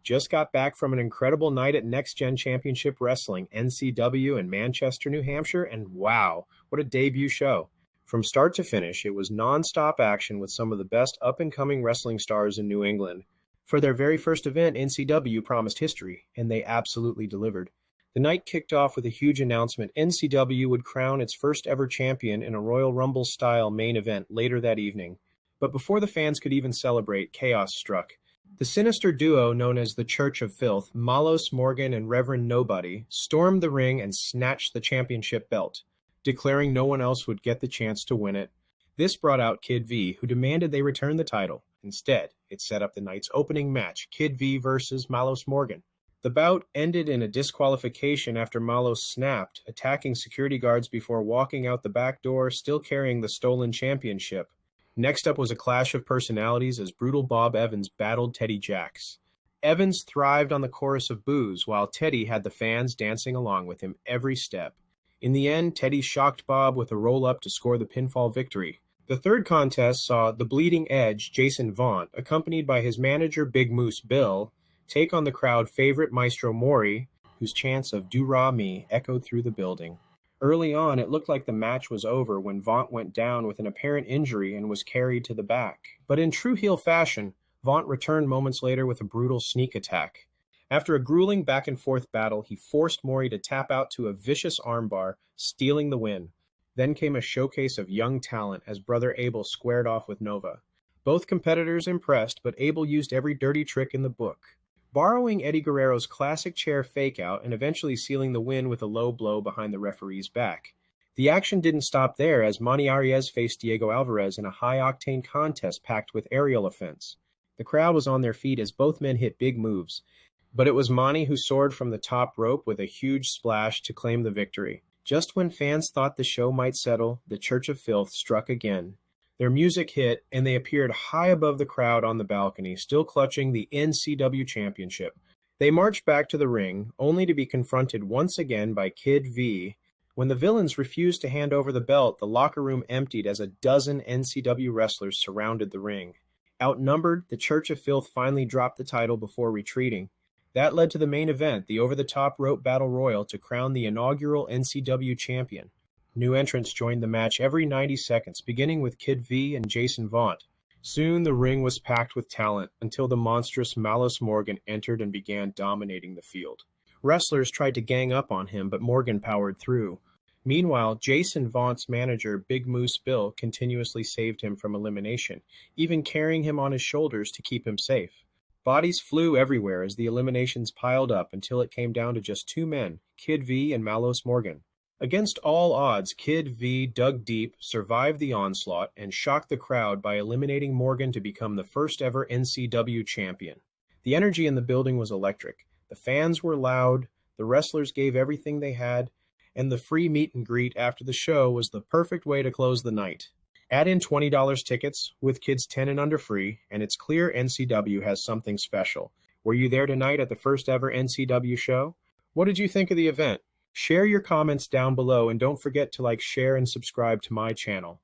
Just got back from an incredible night at Next Gen Championship Wrestling, NCW in Manchester, New Hampshire, and wow, what a debut show. From start to finish, it was non-stop action with some of the best up-and-coming wrestling stars in New England. For their very first event, NCW promised history, and they absolutely delivered. The night kicked off with a huge announcement. NCW would crown its first ever champion in a Royal Rumble-style main event later that evening. But before the fans could even celebrate, chaos struck. The sinister duo known as the Church of Filth, Malos Morgan and Reverend Nobody, stormed the ring and snatched the championship belt, declaring no one else would get the chance to win it. This brought out Kid V, who demanded they return the title. Instead, it set up the night's opening match, Kid V versus Malos Morgan. The bout ended in a disqualification after Malos snapped, attacking security guards before walking out the back door, still carrying the stolen championship. Next up was a clash of personalities as brutal Bob Evans battled Teddy Jacks. Evans thrived on the chorus of boos, while Teddy had the fans dancing along with him every step. In the end, Teddy shocked Bob with a roll-up to score the pinfall victory. The third contest saw the Bleeding Edge, Jason Vaught, accompanied by his manager Big Moose Bill, take on the crowd favorite Maestro Mori, whose chants of "Do-Ra Me" echoed through the building. Early on, it looked like the match was over when Vaught went down with an apparent injury and was carried to the back. But in true heel fashion, Vaught returned moments later with a brutal sneak attack. After a grueling back-and-forth battle, he forced Mori to tap out to a vicious armbar, stealing the win. Then came a showcase of young talent as Brother Abel squared off with Nova. Both competitors impressed, but Abel used every dirty trick in the book, borrowing Eddie Guerrero's classic chair fake-out and eventually sealing the win with a low blow behind the referee's back. The action didn't stop there as Manny Arias faced Diego Alvarez in a high-octane contest packed with aerial offense. The crowd was on their feet as both men hit big moves, but it was Manny who soared from the top rope with a huge splash to claim the victory. Just when fans thought the show might settle, the Church of Filth struck again. Their music hit, and they appeared high above the crowd on the balcony, still clutching the NCW Championship. They marched back to the ring, only to be confronted once again by Kid V. When the villains refused to hand over the belt, the locker room emptied as a dozen NCW wrestlers surrounded the ring. Outnumbered, the Church of Filth finally dropped the title before retreating. That led to the main event, the over-the-top rope battle royal, to crown the inaugural NCW champion. New entrants joined the match every 90 seconds, beginning with Kid V and Jason Vaught. Soon the ring was packed with talent, until the monstrous Malos Morgan entered and began dominating the field. Wrestlers tried to gang up on him, but Morgan powered through. Meanwhile, Jason Vaught's manager, Big Moose Bill, continuously saved him from elimination, even carrying him on his shoulders to keep him safe. Bodies flew everywhere as the eliminations piled up until it came down to just two men, Kid V and Malos Morgan. Against all odds, Kid V dug deep, survived the onslaught, and shocked the crowd by eliminating Morgan to become the first ever NCW champion. The energy in the building was electric. The fans were loud, the wrestlers gave everything they had, and the free meet and greet after the show was the perfect way to close the night. Add in $20 tickets, with kids 10 and under free, and it's clear NCW has something special. Were you there tonight at the first ever NCW show? What did you think of the event? Share your comments down below and don't forget to like, share, and subscribe to my channel.